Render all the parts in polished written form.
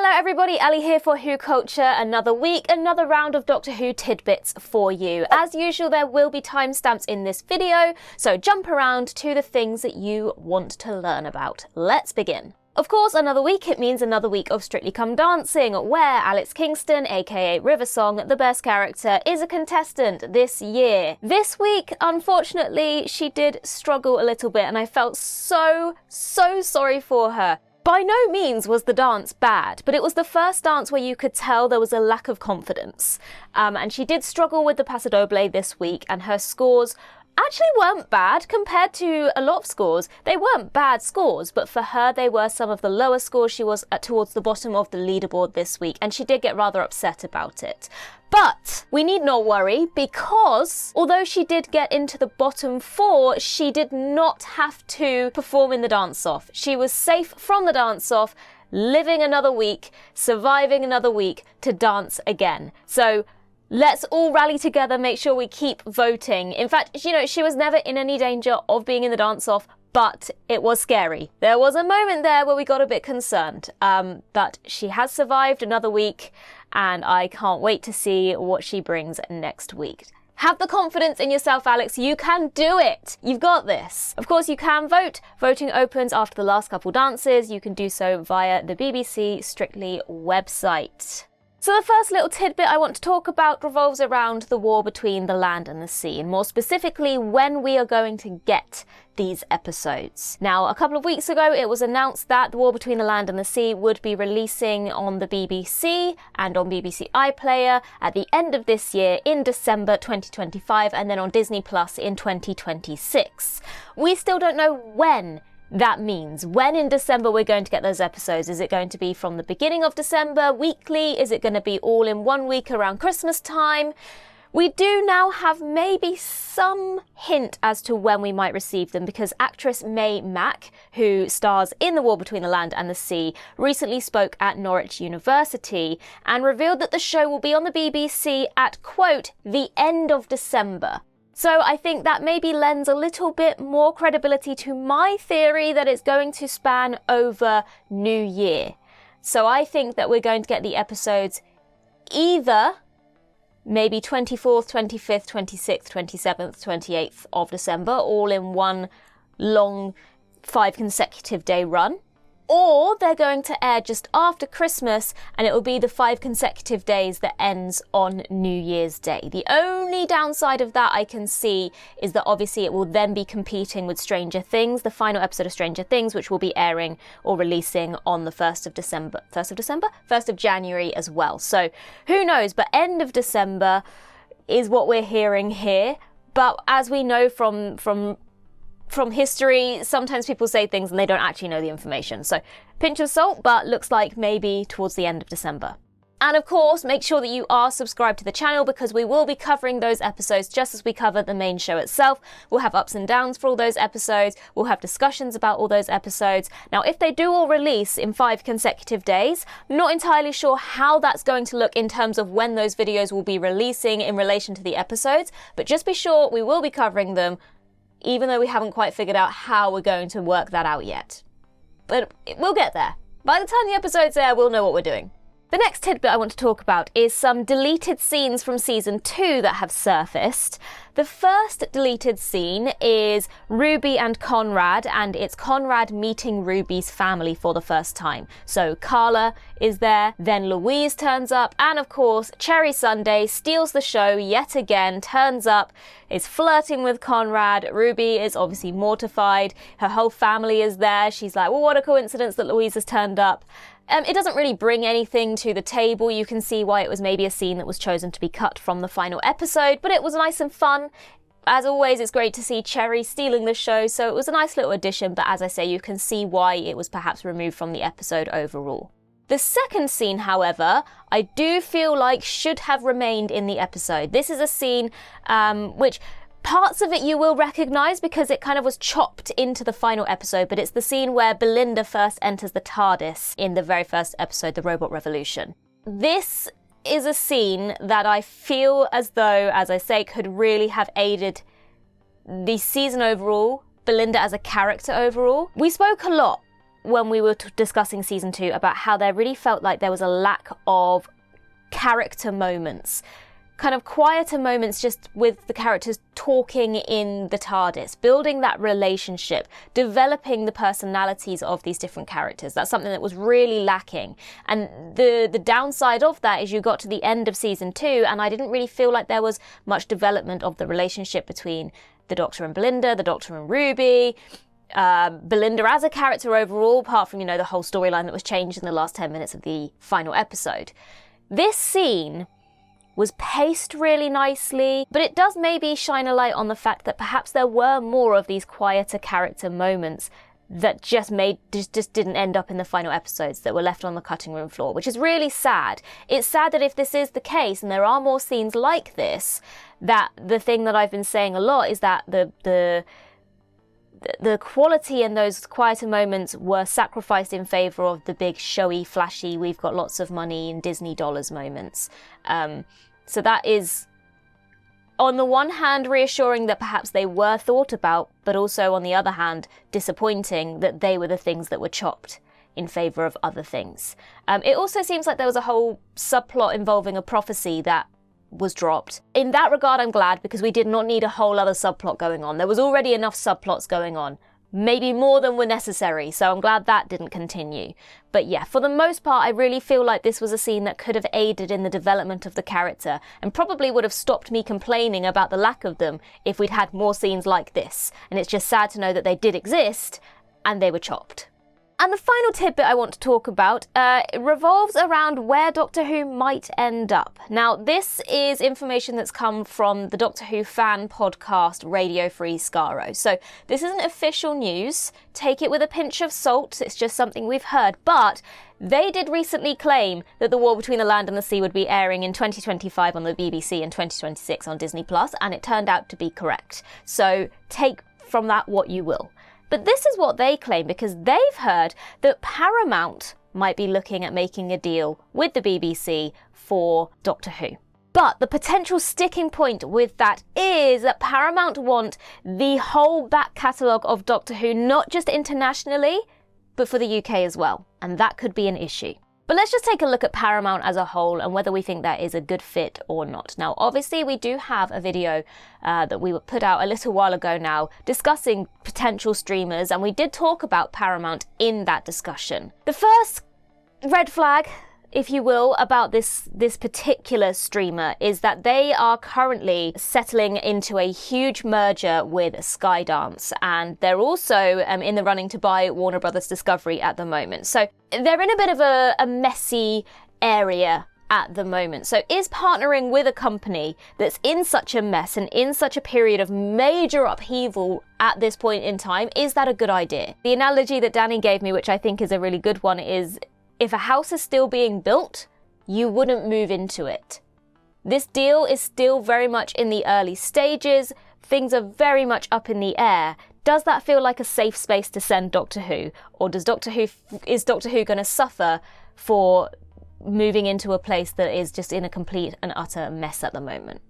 Hello everybody, Ellie here for WhoCulture. Another week, another round of Doctor Who tidbits for you. As usual, there will be timestamps in this video, so jump around to the things that you want to learn about. Let's begin. Of course, another week, it means another week of Strictly Come Dancing, where Alex Kingston, aka Riversong, the best character, is a contestant this year. This week, unfortunately, she did struggle a little bit, and I felt so sorry for her. By no means was the dance bad, but it was the first dance where you could tell there was a lack of confidence. And she did struggle with the Paso Doble this week, and her scores actually weren't bad compared to a lot of scores. They weren't bad scores, but for her they were some of the lower scores. She was towards the bottom of the leaderboard this week, and she did get rather upset about it. But we need not worry, because although she did get into the bottom 4, she did not have to perform in the dance-off. She was safe from the dance-off, living another week, surviving another week to dance again. So let's all rally together, make sure we keep voting. In fact, you know, she was never in any danger of being in the dance-off, but it was scary. There was a moment there where we got a bit concerned. But she has survived another week, and I can't wait to see what she brings next week. Have the confidence in yourself, Alex. You can do it. You've got this. Of course, you can vote. Voting opens after the last couple dances. You can do so via the BBC Strictly website. So the first little tidbit I want to talk about revolves around the war between the land and the sea, and more specifically when we are going to get these episodes. Now, a couple of weeks ago it was announced that the war between the land and the sea would be releasing on the BBC and on BBC iPlayer at the end of this year in December 2025, and then on Disney Plus in 2026. We still don't know when that means. When in December we're going to get those episodes. Is it going to be from the beginning of December, weekly? Is it going to be all in one week around Christmas time? We do now have maybe some hint as to when we might receive them, because actress Mae Mack, who stars in The War Between the Land and the Sea, recently spoke at Norwich University and revealed that the show will be on the BBC at, quote, the end of December. So I think that maybe lends a little bit more credibility to my theory that it's going to span over New Year. So I think that we're going to get the episodes either maybe 24th, 25th, 26th, 27th, 28th of December, all in one long 5 consecutive day run. Or they're going to air just after Christmas, and it will be the 5 consecutive days that ends on New Year's Day. The only downside of that I can see is that obviously it will then be competing with Stranger Things, the final episode of Stranger Things, which will be airing or releasing on the 1st of December? 1st of January as well. So who knows, but end of December is what we're hearing here. But as we know from history, sometimes people say things and they don't actually know the information. So pinch of salt, but looks like maybe towards the end of December. And of course, make sure that you are subscribed to the channel, because we will be covering those episodes just as we cover the main show itself. We'll have ups and downs for all those episodes. We'll have discussions about all those episodes. Now, if they do all release in 5 consecutive days, I'm not entirely sure how that's going to look in terms of when those videos will be releasing in relation to the episodes, but just be sure we will be covering them, even though we haven't quite figured out how we're going to work that out yet. But we'll get there. By the time the episode's there, we'll know what we're doing. The next tidbit I want to talk about is some deleted scenes from season 2 that have surfaced. The first deleted scene is Ruby and Conrad, and it's Conrad meeting Ruby's family for the first time. So Carla is there, then Louise turns up, and of course Cherry Sunday steals the show yet again, turns up, is flirting with Conrad. Ruby is obviously mortified. Her whole family is there. She's like, well, what a coincidence that Louise has turned up. It doesn't really bring anything to the table. You can see why it was maybe a scene that was chosen to be cut from the final episode, but it was nice and fun. As always, it's great to see Cherry stealing the show, so it was a nice little addition, but as I say, you can see why it was perhaps removed from the episode overall. The second scene, however, I do feel like should have remained in the episode. This is a scene which parts of it you will recognise because it kind of was chopped into the final episode, but it's the scene where Belinda first enters the TARDIS in the very first episode, The Robot Revolution. This is a scene that I feel as though, as I say, could really have aided the season overall, Belinda as a character overall. We spoke a lot when we were discussing season 2 about how there really felt like there was a lack of character moments, kind of quieter moments just with the characters talking in the TARDIS, building that relationship, developing the personalities of these different characters. That's something that was really lacking. And the downside of that is you got to the end of season 2 and I didn't really feel like there was much development of the relationship between the Doctor and Belinda, the Doctor and Ruby, Belinda as a character overall, apart from, the whole storyline that was changed in the last 10 minutes of the final episode. This scene was paced really nicely, but it does maybe shine a light on the fact that perhaps there were more of these quieter character moments that just didn't end up in the final episodes, that were left on the cutting room floor, which is really sad. It's sad that if this is the case and there are more scenes like this, that the thing that I've been saying a lot is that the quality in those quieter moments were sacrificed in favour of the big, showy, flashy, we've got lots of money and Disney dollars moments. So that is, on the one hand, reassuring that perhaps they were thought about, but also, on the other hand, disappointing that they were the things that were chopped in favour of other things. It also seems like there was a whole subplot involving a prophecy that was dropped. In that regard, I'm glad, because we did not need a whole other subplot going on. There was already enough subplots going on, maybe more than were necessary, so I'm glad that didn't continue. But yeah, for the most part, I really feel like this was a scene that could have aided in the development of the character, and probably would have stopped me complaining about the lack of them if we'd had more scenes like this. And it's just sad to know that they did exist, and they were chopped. And the final tidbit I want to talk about revolves around where Doctor Who might end up. Now, this is information that's come from the Doctor Who fan podcast Radio Free Skaro. So this isn't official news. Take it with a pinch of salt. It's just something we've heard. But they did recently claim that The War Between the Land and the Sea would be airing in 2025 on the BBC and 2026 on Disney+, and it turned out to be correct. So take from that what you will. But this is what they claim, because they've heard that Paramount might be looking at making a deal with the BBC for Doctor Who. But the potential sticking point with that is that Paramount want the whole back catalogue of Doctor Who, not just internationally, but for the UK as well. And that could be an issue. But let's just take a look at Paramount as a whole and whether we think that is a good fit or not. Now, obviously, we do have a video that we put out a little while ago now discussing potential streamers, and we did talk about Paramount in that discussion. The first red flag, if you will, about this particular streamer is that they are currently settling into a huge merger with Skydance, and they're also in the running to buy Warner Brothers Discovery at the moment. So they're in a bit of a messy area at the moment. So is partnering with a company that's in such a mess and in such a period of major upheaval at this point in time, is that a good idea? The analogy that Danny gave me, which I think is a really good one, is if a house is still being built, you wouldn't move into it. This deal is still very much in the early stages. Things are very much up in the air. Does that feel like a safe space to send Doctor Who? Or is Doctor Who going to suffer for moving into a place that is just in a complete and utter mess at the moment?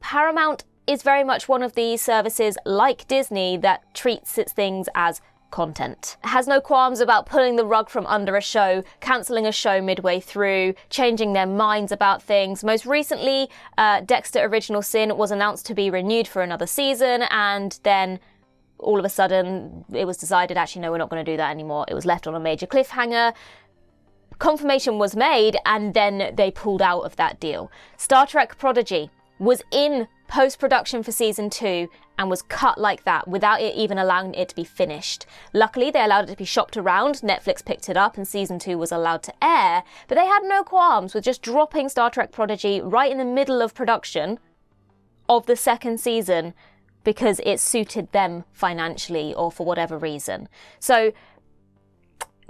Paramount is very much one of these services, like Disney, that treats its things as content. It has no qualms about pulling the rug from under a show, cancelling a show midway through, changing their minds about things. Most recently, Dexter Original Sin was announced to be renewed for another season, and then all of a sudden it was decided, actually, no, we're not going to do that anymore. It was left on a major cliffhanger. Confirmation was made, and then they pulled out of that deal. Star Trek Prodigy was in post-production for season 2 and was cut like that without it even allowing it to be finished. Luckily, they allowed it to be shopped around, Netflix picked it up, and season 2 was allowed to air, but they had no qualms with just dropping Star Trek Prodigy right in the middle of production of the second season because it suited them financially or for whatever reason. So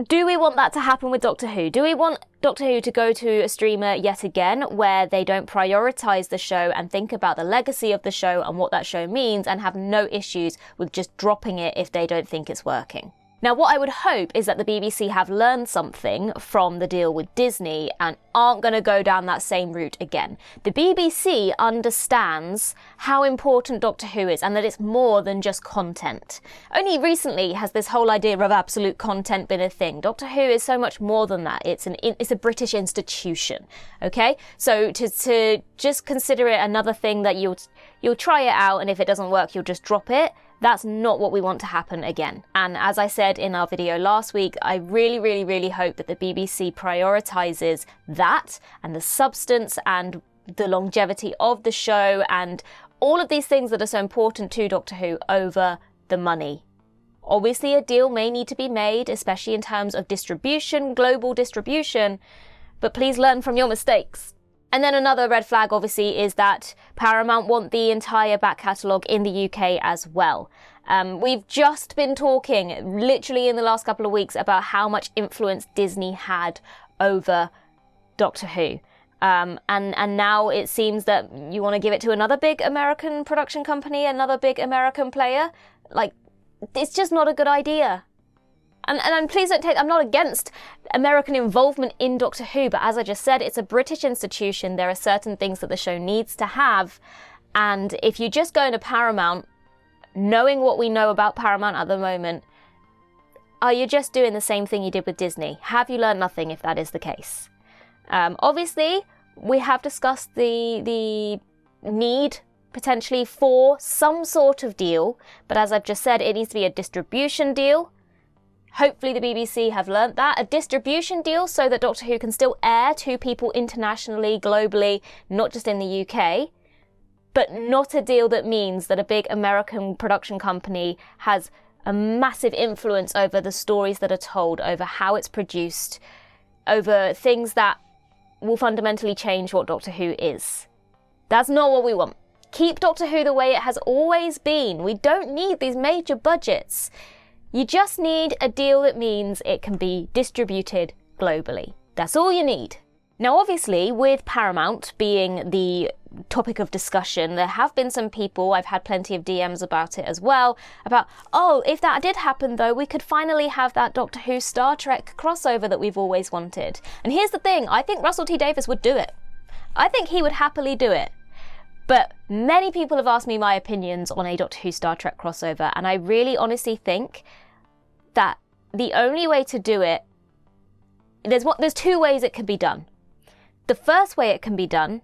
do we want that to happen with Doctor Who? Do we want Doctor Who to go to a streamer yet again where they don't prioritise the show and think about the legacy of the show and what that show means and have no issues with just dropping it if they don't think it's working? Now, what I would hope is that the BBC have learned something from the deal with Disney and aren't going to go down that same route again. The BBC understands how important Doctor Who is and that it's more than just content. Only recently has this whole idea of absolute content been a thing. Doctor Who is so much more than that. It's a British institution, okay? So to just consider it another thing that you'll try it out, and if it doesn't work, you'll just drop it. That's not what we want to happen again. And as I said in our video last week, I really, really, really hope that the BBC prioritises that and the substance and the longevity of the show and all of these things that are so important to Doctor Who over the money. Obviously, a deal may need to be made, especially in terms of distribution, global distribution, but please learn from your mistakes. And then another red flag, obviously, is that Paramount want the entire back catalogue in the UK as well. We've just been talking, literally in the last couple of weeks, about how much influence Disney had over Doctor Who. And now it seems that you want to give it to another big American production company, another big American player. Like, it's just not a good idea. And please don't take, I'm not against American involvement in Doctor Who, but as I just said, it's a British institution. There are certain things that the show needs to have. And if you just go into Paramount, knowing what we know about Paramount at the moment, are you just doing the same thing you did with Disney? Have you learned nothing if that is the case? Obviously, we have discussed the need potentially for some sort of deal, but as I've just said, it needs to be a distribution deal. Hopefully the BBC have learnt that. A distribution deal so that Doctor Who can still air to people internationally, globally, not just in the UK, but not a deal that means that a big American production company has a massive influence over the stories that are told, over how it's produced, over things that will fundamentally change what Doctor Who is. That's not what we want. Keep Doctor Who the way it has always been. We don't need these major budgets. You just need a deal that means it can be distributed globally. That's all you need. Now, obviously, with Paramount being the topic of discussion, there have been some people, I've had plenty of DMs about it as well, about, oh, if that did happen though, we could finally have that Doctor Who Star Trek crossover that we've always wanted. And here's the thing, I think Russell T Davies would do it. I think he would happily do it. But many people have asked me my opinions on a Doctor Who Star Trek crossover, and I really honestly think that the only way to do it, there's two ways it can be done. The first way it can be done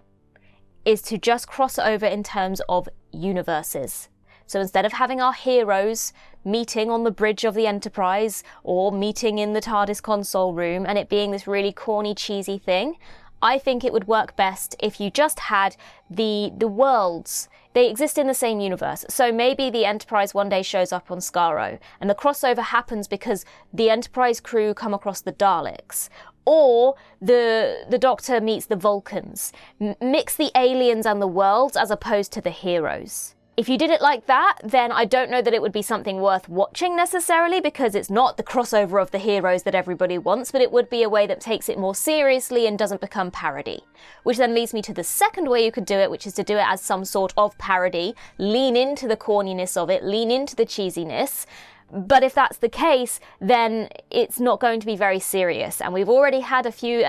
is to just cross over in terms of universes. So instead of having our heroes meeting on the bridge of the Enterprise or meeting in the TARDIS console room and it being this really corny, cheesy thing, I think it would work best if you just had the worlds. They exist in the same universe. So maybe the Enterprise one day shows up on Skaro and the crossover happens because the Enterprise crew come across the Daleks. Or the Doctor meets the Vulcans. Mix the aliens and the worlds as opposed to the heroes. If you did it like that, then I don't know that it would be something worth watching necessarily, because it's not the crossover of the heroes that everybody wants, but it would be a way that takes it more seriously and doesn't become parody. Which then leads me to the second way you could do it, which is to do it as some sort of parody, lean into the corniness of it, lean into the cheesiness. But if that's the case, then it's not going to be very serious. And we've already had a few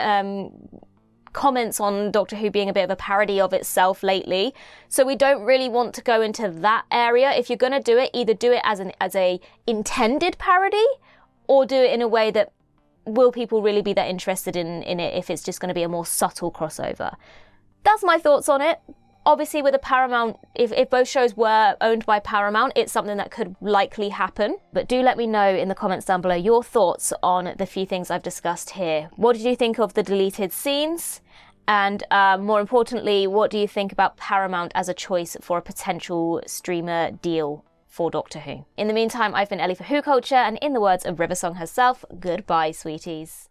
comments on Doctor Who being a bit of a parody of itself lately. So we don't really want to go into that area. If you're going to do it, either do it as a intended parody or do it in a way that will people really be that interested in it if it's just going to be a more subtle crossover. That's my thoughts on it. Obviously, with a Paramount, if both shows were owned by Paramount, it's something that could likely happen. But do let me know in the comments down below your thoughts on the few things I've discussed here. What did you think of the deleted scenes? And more importantly, what do you think about Paramount as a choice for a potential streamer deal for Doctor Who? In the meantime, I've been Ellie for WhoCulture, and in the words of Riversong herself, goodbye, sweeties.